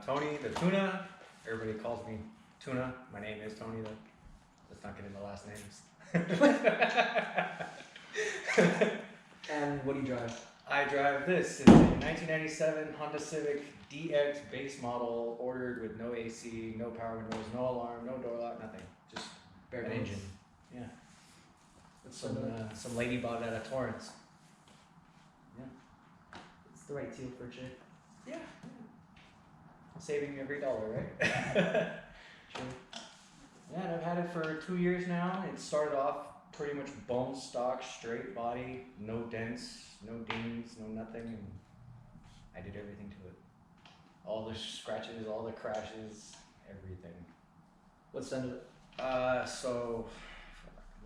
Tony, the Tuna. Everybody calls me Tuna. My name is Tony, though. Let's not get into last names. And what do you drive? I drive this. It's a 1997 Honda Civic DX base model, ordered with no AC, no power windows, no alarm, no door lock, nothing. Just Bare an bones. engine. Yeah. It's Some lady bought it at Torrance. Yeah. It's the right deal for a chick. Yeah. Saving every dollar, right? True. Yeah, and I've had it for 2 years now. It started off pretty much bone stock, straight body, no dents, no dings, no nothing, and I did everything to it. All the scratches, all the crashes, everything. What's done to it? So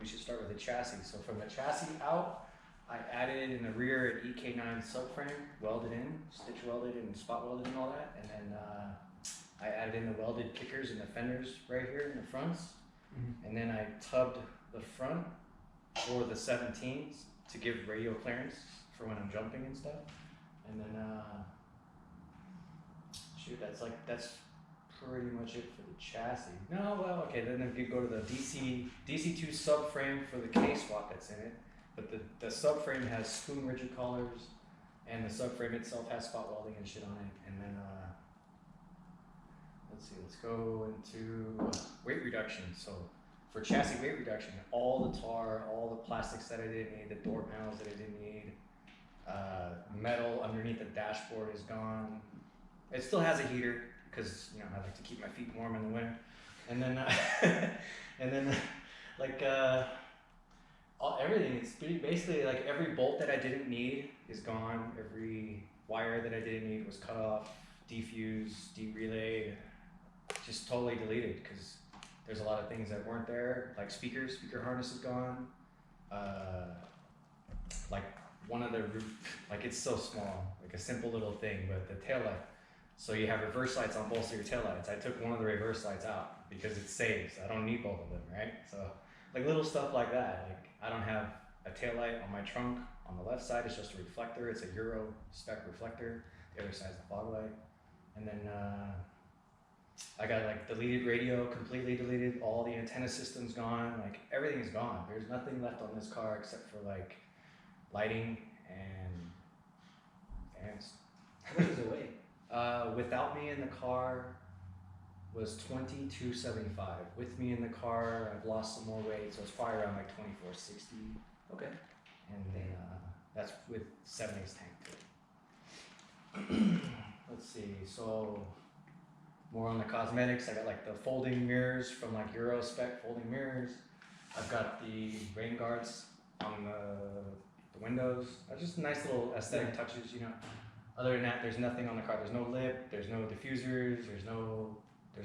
we should start with the chassis. So from the chassis out, I added in the rear an EK9 subframe, welded in, stitch welded and spot welded and all that, and then I added in the welded kickers and the fenders right here in the fronts, and then I tubbed the front for the 17s to give radio clearance for when I'm jumping and stuff, and then shoot, that's pretty much it for the chassis. No, well, okay, then if you go to the DC2 subframe for the K-swap that's in it, but the subframe has spoon rigid collars, and the subframe itself has spot welding and shit on it. And then let's go into weight reduction. So for chassis weight reduction, all the tar, all the plastics that I didn't need, the door panels that I didn't need, metal underneath the dashboard is gone. It still has a heater because I like to keep my feet warm in the winter. And then everything. It's basically like every bolt that I didn't need is gone. Every wire that I didn't need was cut off, defused, derelayed, just totally deleted because there's a lot of things that weren't there, like speaker harness is gone. Like one of the like it's so small, like a simple little thing, but the tail light. So you have reverse lights on both of your tail lights. I took one of the reverse lights out because it saves. I don't need both of them, right? So like little stuff like that. Like I don't have a tail light on my trunk. On the left side, it's just a reflector. It's a Euro spec reflector. The other side's the fog light. And then I got like deleted radio, completely deleted. All the antenna system's gone. Like everything's gone. There's nothing left on this car except for like lighting and fans. How much does it weigh? Without me in the car was 2275. With me in the car, I've lost some more weight, so it's probably around like 2460. Okay. And then that's with 7/8 tank to it. Let's see. So more on the cosmetics. I got like the folding mirrors from like Euro spec folding mirrors. I've got the rain guards on the windows. Just nice little aesthetic touches, Other than that, there's nothing on the car. There's no lip, there's no diffusers, there's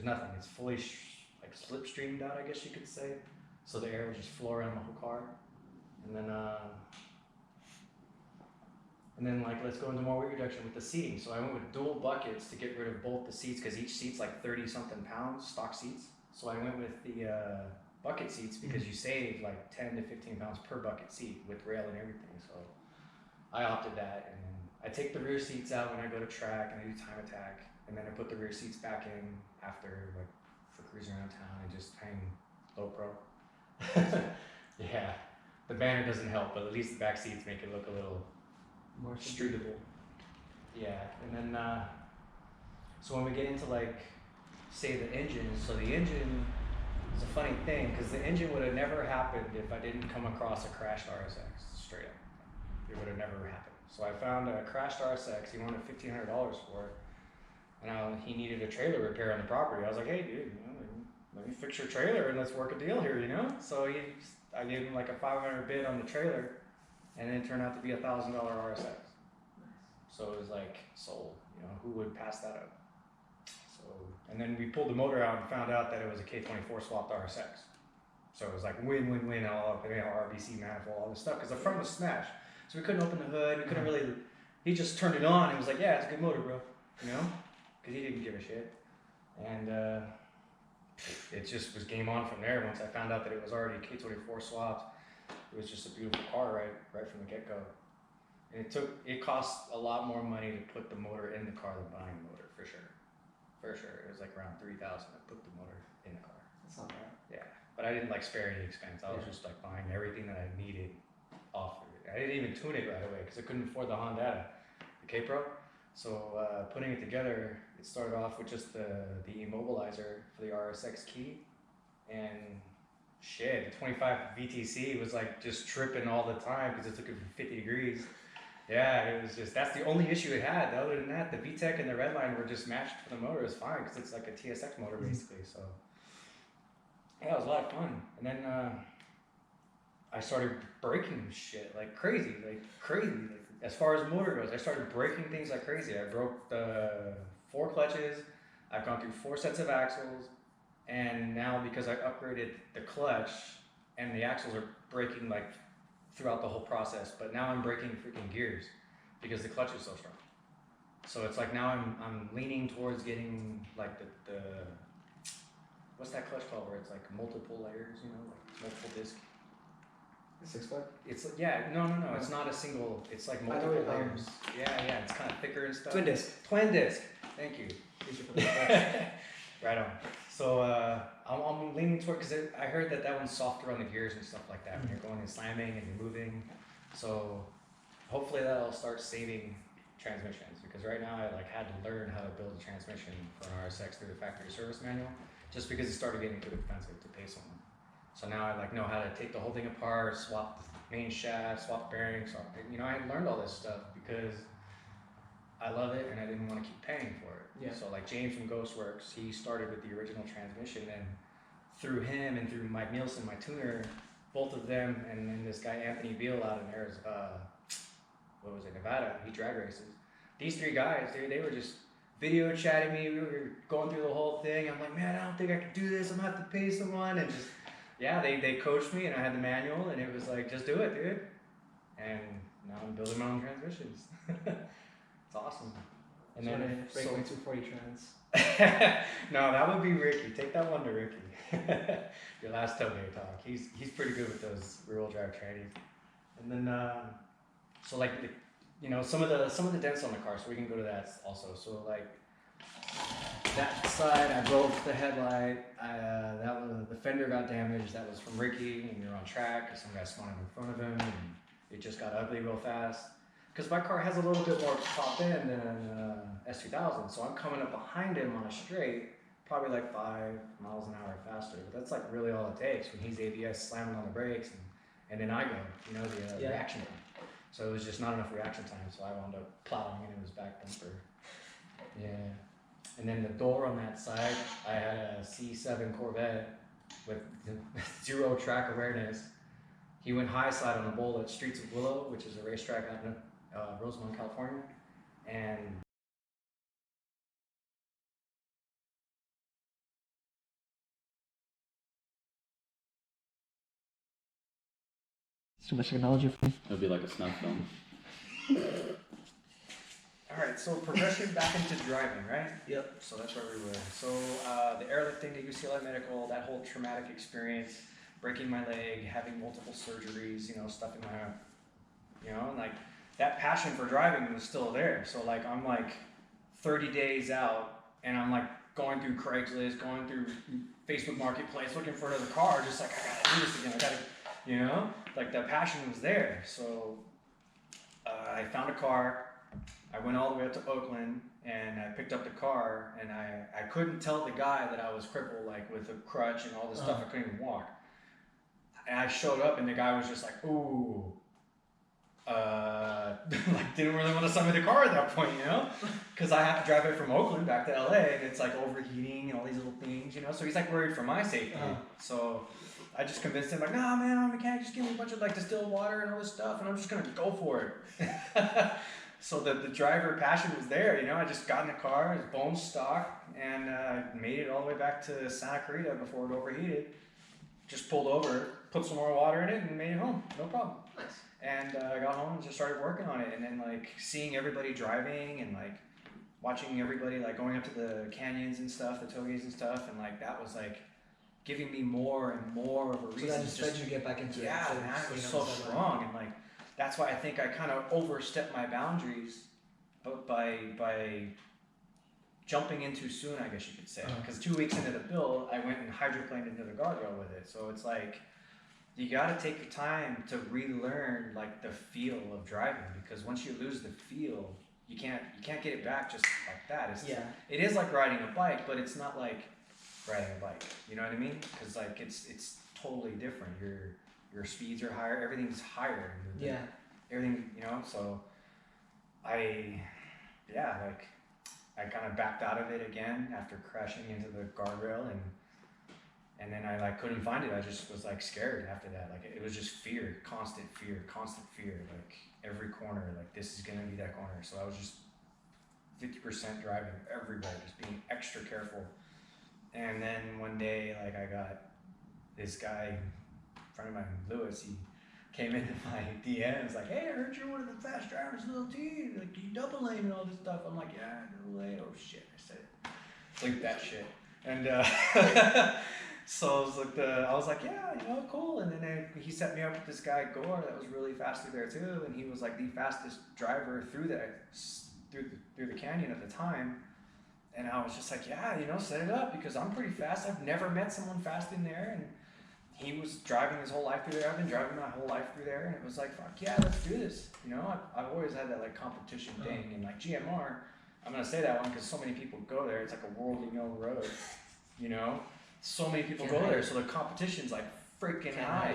nothing. It's fully like slipstreamed out, I guess you could say. So the air will just flow around the whole car. And then like let's go into more weight reduction with the seating. So I went with dual buckets to get rid of both the seats because each seat's like 30 something pounds, stock seats. So I went with the bucket seats because you save like 10 to 15 pounds per bucket seat with rail and everything. So I opted that, and then I take the rear seats out when I go to track and I do time attack, and then I put the rear seats back in after, like, for cruising around town and just hang low pro. Yeah, the banner doesn't help, but at least the back seats make it look a little More streetable. Yeah, and then so when we get into like, say the engine, so the engine is a funny thing because the engine would have never happened if I didn't come across a crashed RSX straight up. It would have never happened. So I found a crashed RSX. He wanted $1,500 for it, and he needed a trailer repair on the property. I was like, hey, dude, let me fix your trailer and let's work a deal here, So I gave him like a $500 bid on the trailer, and then it turned out to be a $1,000 RSX. Nice. So it was like sold. Who would pass that up? So, and then we pulled the motor out and found out that it was a K24 swapped RSX. So it was like win-win-win, all up, RBC manifold, all this stuff, because the front was smashed. So we couldn't open the hood. We couldn't really. He just turned it on and was like, "Yeah, it's a good motor, bro," because he didn't give a shit. And it just was game on from there. Once I found out that it was already K24 swapped, it was just a beautiful car right from the get-go. And it cost a lot more money to put the motor in the car than buying the motor, for for sure. It was like around 3,000 to put the motor in the car. That's not bad. Yeah, but I didn't like spare any expense. I was Yeah. just like buying everything that I needed off of it. I didn't even tune it right away because I couldn't afford the Honda, the K Pro. So putting it together, it started off with just the immobilizer for the RSX key, and shit, the 25 VTC was like just tripping all the time because it took it for 50 degrees. Yeah, it was just, that's the only issue it had. Other than that, the VTEC and the Redline were just matched for the motor. It was fine because it's like a TSX motor basically. So yeah, it was a lot of fun. And then I started breaking shit like crazy. Like, as far as motor goes, I started breaking things like crazy. I broke the 4 clutches. I've gone through 4 sets of axles. And now because I upgraded the clutch and the axles are breaking like throughout the whole process, but now I'm breaking freaking gears because the clutch is so strong. So it's like now I'm leaning towards getting like the what's that clutch called where it's like multiple layers, you know, like multiple disc. The 6-foot? It's no, it's not a single, it's like multiple layers. Yeah, it's kind of thicker and stuff. Twin disc. Thank you. These are for the clutch. Right on. So I'm leaning toward, because I heard that one's softer on the gears and stuff like that when you're going and slamming and you're moving. So hopefully that'll start saving transmissions, because right now I like had to learn how to build a transmission for an RSX through the factory service manual, just because it started getting too expensive to pay someone. So now I like know how to take the whole thing apart, swap the main shaft, swap the bearings. You know, I learned all this stuff because I love it and I didn't want to keep paying for it. Yeah. So like James from Ghostworks, he started with the original transmission, and through him and through Mike Nielsen, my tuner, both of them, and then this guy Anthony Beal out in Arizona, Nevada, he drag races. These 3 guys, they were just video chatting me. We were going through the whole thing. I'm like, man, I don't think I can do this. I'm gonna have to pay someone, and just yeah, they coached me, and I had the manual, and it was like, just do it, dude. And now I'm building my own transmissions. It's awesome. And then break my 240 trans. no, that would be Ricky. Take that one to Ricky. Your last tailgate talk. He's pretty good with those rear-wheel drive trannies. And then so like you know, some of the dents on the car, so we can go to that also. So like that side, I broke the headlight. That was the fender got damaged. That was from Ricky, and we were on track because some guy spun in front of him, and it just got ugly real fast. Because my car has a little bit more top end than S2000, so I'm coming up behind him on a straight, probably like 5 miles an hour faster. But that's like really all it takes when he's ABS slamming on the brakes, and then I go, you know, the reaction time. So it was just not enough reaction time, so I wound up plowing into his back bumper. Yeah. And then the door on that side, I had a C7 Corvette with 0 track awareness. He went high side on a bowl at Streets of Willow, which is a racetrack out in Rosemont, California, and It's too much technology for me. It would be like a snuff film. all right, so progression back into driving, right? Yep. So that's where we were. So the airlifting to UCLA Medical, that whole traumatic experience, breaking my leg, having multiple surgeries, you know, stuff in my, you know, and like that passion for driving was still there. So like I'm like 30 days out, and I'm like going through Craigslist, going through Facebook Marketplace, looking for another car, just like I gotta do this again. I gotta, you know, like the passion was there. So I found a car. I went all the way up to Oakland, and I picked up the car, and I couldn't tell the guy that I was crippled, like with a crutch and all this stuff. I couldn't even walk. And I showed up, and the guy was just like, ooh, like didn't really want to sell me the car at that point, you know, because I have to drive it from Oakland back to LA, and it's like overheating and all these little things, you know, so he's like worried for my safety. So I just convinced him, like, nah, man, I'm a mechanic, just give me a bunch of like distilled water and all this stuff, and I'm just gonna go for it. So the driver passion was there, you know. I just got in the car, it was bone stock, and made it all the way back to Santa Clarita before it overheated. Just pulled over, put some more water in it, and made it home, no problem. Nice. And I got home and just started working on it, and then like seeing everybody driving and like watching everybody like going up to the canyons and stuff, the togeys and stuff, and like that was like giving me more and more of a reason. So that just led you to get back into it. Yeah, man, it was so strong, and like that's why I think I kind of overstepped my boundaries, but by jumping in too soon, I guess you could say. Because 2 weeks into the build, I went and hydroplaned into the guardrail with it. So it's like, you got to take your time to relearn like the feel of driving, because once you lose the feel, you can't get it back just like that. It is like riding a bike, but it's not like riding a bike. You know what I mean? Because like it's totally different. Your speeds are higher. Everything's higher. Everything, you know. So I kind of backed out of it again after crashing into the guardrail, and then I like couldn't find it. I just was like scared after that. Like it was just fear, constant fear. Like every corner, like this is gonna be that corner. So I was just 50% driving everywhere, just being extra careful. And then one day, like I got this guy, a friend of mine, Lewis, he came into my DMs like, hey, I heard you're one of the fast drivers in the little team. Like, you double lane and all this stuff. I'm like, yeah, double lane. Oh shit, I said it. Bleep that shit. And so I was like, yeah, you know, cool. And then he set me up with this guy Gore that was really fast through there too, and he was like the fastest driver through the canyon at the time. And I was just like, yeah, you know, set it up because I'm pretty fast. I've never met someone fast in there, and he was driving his whole life through there. I've been driving my whole life through there, and it was like, fuck yeah, let's do this. You know, I've always had that like competition thing, and like GMR, I'm gonna say that one because so many people go there. It's like a worldly known road, you know. So many people go there, so the competition's like freaking high.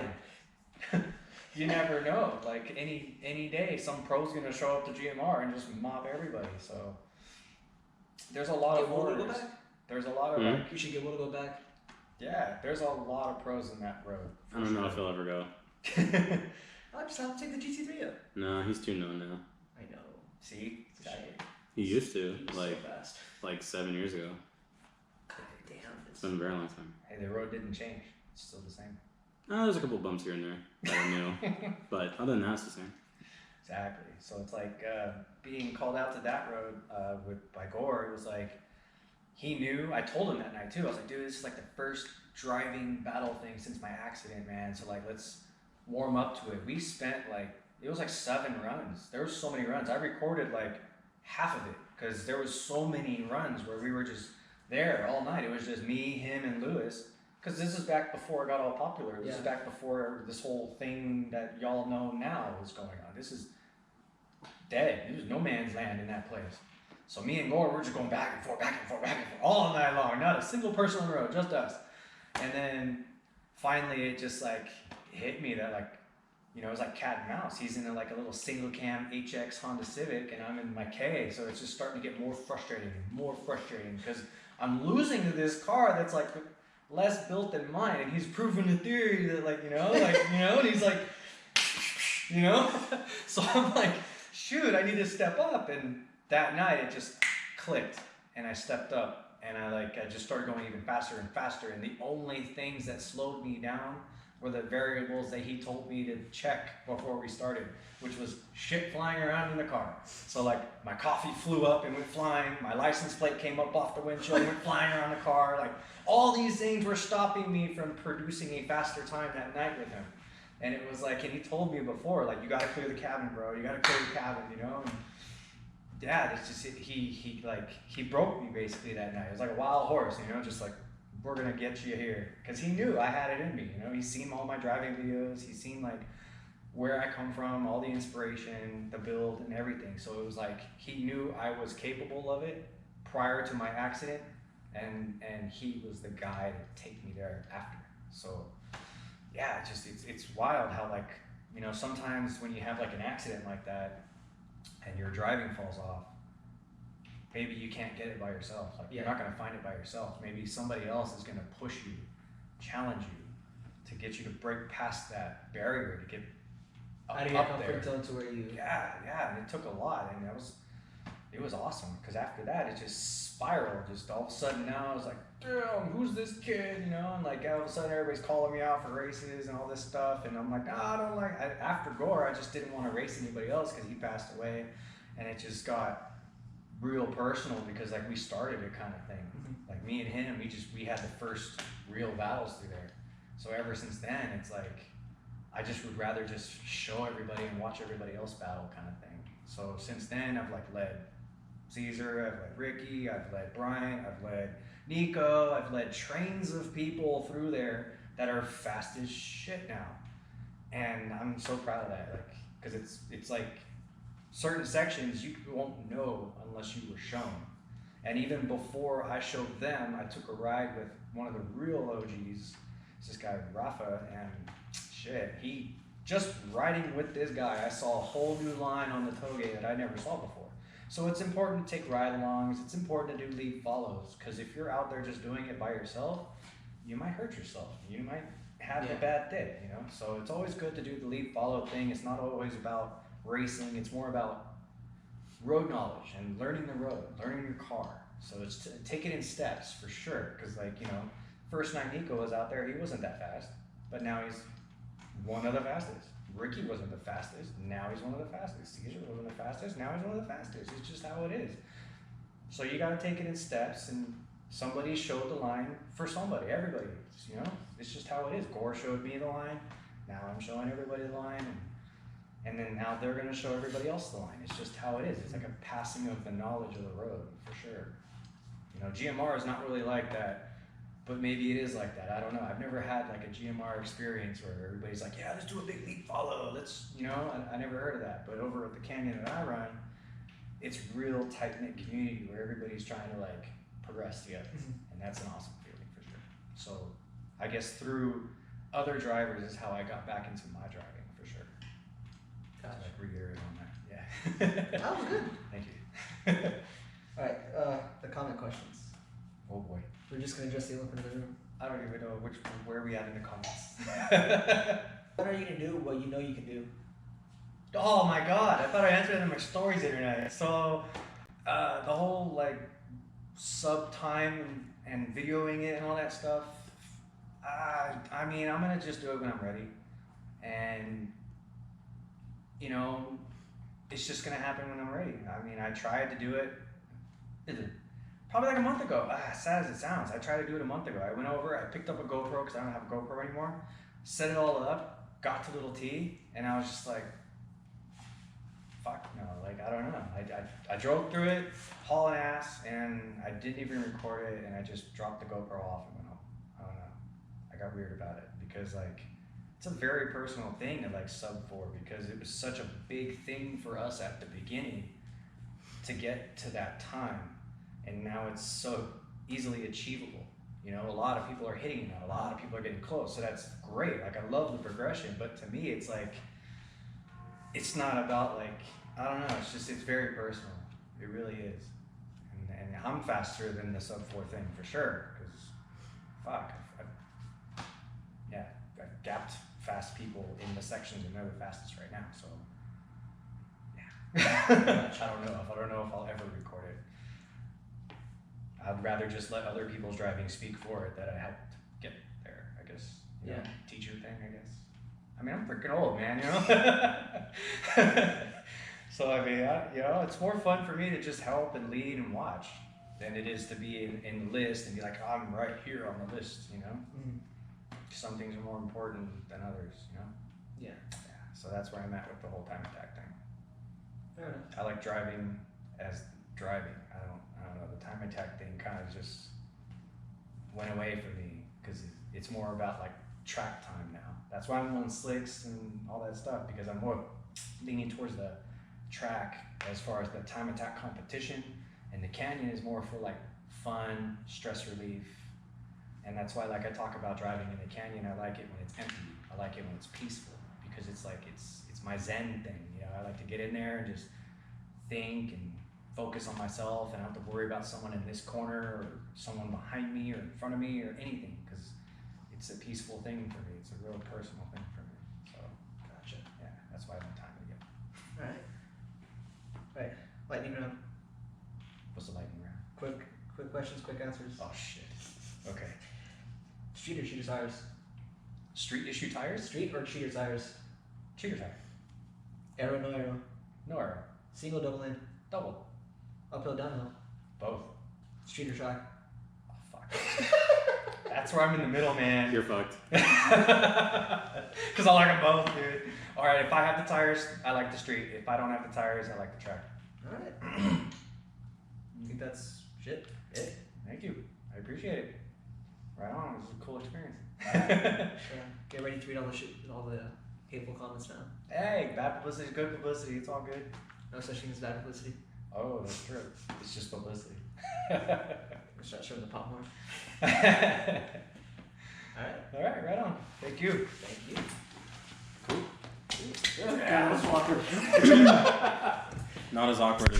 You never know. Like any day, some pro's gonna show up to GMR and just mop everybody. So there's a lot of orders. There's a lot of like. You should get Will to go back. Yeah, there's a lot of pros in that road. I don't know if he'll ever go. I'll just have to take the GT3 up. No, he's too known now. I know. See? He used to, He's like so fast. like 7 years ago. God damn. It's been a very long time. Hey, the road didn't change. It's still the same. There's a couple bumps here and there that I knew, but other than that, it's the same. Exactly. So it's like being called out to that road by Gore. It was like he knew. I told him that night too. I was like, dude, this is like the first driving battle thing since my accident, man. So like, let's warm up to it. We spent like it was like 7 runs. There was so many runs. I recorded like half of it because there was so many runs where we were just there all night. It was just me, him, and Lewis. Because this is back before it got all popular. This is back before this whole thing that y'all know now was going on. This is dead. There's no man's land in that place. So me and Gore, we're just going back and forth, all night long. Not a single person on the road, just us. And then finally it just like hit me that like, you know, it was like cat and mouse. He's in a little single cam HX Honda Civic and I'm in my K. So it's just starting to get more frustrating because I'm losing to this car that's like less built than mine, and he's proving the theory that and he's like, you know, so I'm like, shoot, I need to step up. And that night it just clicked, and I stepped up, and I just started going even faster and faster. And the only things that slowed me down were the variables that he told me to check before we started, which was shit flying around in the car. So like my coffee flew up and went flying, my license plate came up off the windshield and went flying around the car. Like all these things were stopping me from producing a faster time that night with him. And it was like, and he told me before, like, you gotta clear the cabin, bro. You gotta clear the cabin, you know? And yeah, it's just, he broke me basically that night. It was like a wild horse, you know, just like, we're gonna get you here. Cause he knew I had it in me, you know? He's seen all my driving videos. He's seen like where I come from, all the inspiration, the build and everything. So it was like, he knew I was capable of it prior to my accident. And he was the guy to take me there after. So yeah, it's wild how like, you know, sometimes when you have like an accident like that and your driving falls off, maybe you can't get it by yourself. Like you're not gonna find it by yourself. Maybe somebody else is gonna push you, challenge you, to get you to break past that barrier to get out of your comfort zone to where you. Yeah, and it took a lot, and it was awesome because after that it just spiraled. Just all of a sudden now I was like, damn, who's this kid? You know, and like all of a sudden everybody's calling me out for races and all this stuff, and I'm like, I don't like. After Gore, I just didn't want to race anybody else because he passed away, and it just got real personal because like we started it kind of thing. Like me and him, we had the first real battles through there. So ever since then, it's like I just would rather just show everybody and watch everybody else battle kind of thing. So since then, I've like led Caesar, I've led Ricky, I've led Bryant, I've led Nico, I've led trains of people through there that are fast as shit now. And I'm so proud of that, like, because it's like certain sections you won't know unless you were shown. And even before I showed them, I took a ride with one of the real OGs, it's this guy Rafa, and shit, he just riding with this guy, I saw a whole new line on the touge that I never saw before. So it's important to take ride-alongs, it's important to do lead follows, because if you're out there just doing it by yourself, you might hurt yourself. You might have a bad day, you know? So it's always good to do the lead follow thing. It's not always about racing, it's more about road knowledge and learning the road, learning your car. So it's take it in steps for sure, because like, you know, first night Nico was out there, he wasn't that fast, but now he's one of the fastest. Ricky wasn't the fastest, now he's one of the fastest. Caesar wasn't the fastest, now he's one of the fastest. It's just how it is. So you gotta take it in steps, and somebody showed the line for somebody, everybody, you know? It's just how it is. Gore showed me the line, now I'm showing everybody the line, and then now they're gonna show everybody else the line. It's just how it is. It's like a passing of the knowledge of the road, for sure. You know, GMR is not really like that, but maybe it is like that. I don't know. I've never had like a GMR experience where everybody's like, yeah, let's do a big lead follow. Let's, you know, I never heard of that. But over at the canyon that I run, it's real tight-knit community where everybody's trying to like progress together. And that's an awesome feeling for sure. So I guess through other drivers is how I got back into my driving for sure. Gotcha. To like reiterate on that. Yeah. That was good. Thank you. All right, the comment questions. Oh boy. We're just gonna address the elephant in the room. I don't even know where are we at in the comments. What are you gonna do what you know you can do? Oh my god, I thought I answered it in my stories the other night. So, the whole like sub time and videoing it and all that stuff, I mean, I'm gonna just do it when I'm ready. And, you know, it's just gonna happen when I'm ready. I mean, I tried to do it probably like a month ago. As sad as it sounds, I tried to do it a month ago. I went over, I picked up a GoPro because I don't have a GoPro anymore, set it all up, got to Little T, and I was just like, fuck no, like, I don't know. I drove through it, hauling ass, and I didn't even record it, and I just dropped the GoPro off and went home. I don't know. I got weird about it because, like, it's a very personal thing to, like, sub for because it was such a big thing for us at the beginning to get to that time. And now it's so easily achievable. You know, a lot of people are hitting that. A lot of people are getting close. So that's great. Like, I love the progression. But to me, it's like, it's not about like, I don't know. It's just, it's very personal. It really is. And I'm faster than the sub 4 thing for sure. Because, fuck. I've gapped fast people in the sections and they're the fastest right now. So, yeah. I don't know if I'll ever record it. I'd rather just let other people's driving speak for it that I helped get there, I guess. You know, teacher thing, I guess. I mean, I'm freaking old, man, you know? So, I mean, you know, it's more fun for me to just help and lead and watch than it is to be in the list and be like, oh, I'm right here on the list, you know? Mm-hmm. Some things are more important than others, you know? Yeah. So that's where I'm at with the whole time attack thing. Fair enough. I like driving as driving. I don't know, the time attack thing kind of just went away from me because it's more about like track time now. That's why I'm on slicks and all that stuff because I'm more leaning towards the track as far as the time attack competition, and the canyon is more for like fun, stress relief. And that's why, like, I talk about driving in the canyon, I like it when it's empty. I like it when it's peaceful because it's like, it's my Zen thing, you know? I like to get in there and just think and focus on myself, and I don't have to worry about someone in this corner or someone behind me or in front of me or anything, because it's a peaceful thing for me. It's a real personal thing for me. So, gotcha. Yeah, that's why I have time to get. All right. Right. Lightning round. What's the lightning round? Quick questions, quick answers. Oh shit. Okay. Street or cheater tires? Street issue tires? Street or cheater tires? Cheater tire. Arrow, no arrow? No arrow. Single, double in? Double. Uphill, downhill? Both. Street or track? Oh fuck. That's where I'm in the middle, man. You're fucked. Because I like them both, dude. Alright, if I have the tires, I like the street. If I don't have the tires, I like the track. Alright. that's shit. It. Thank you. I appreciate it. Right on. It was a cool experience. Yeah. Get ready to read all the hateful comments now. Hey, bad publicity is good publicity. It's all good. No such thing as bad publicity. Oh, that's true. It's just publicity. We'll start showing the pop more. All Alright. right, right on. Thank you. Thank you. not as awkward as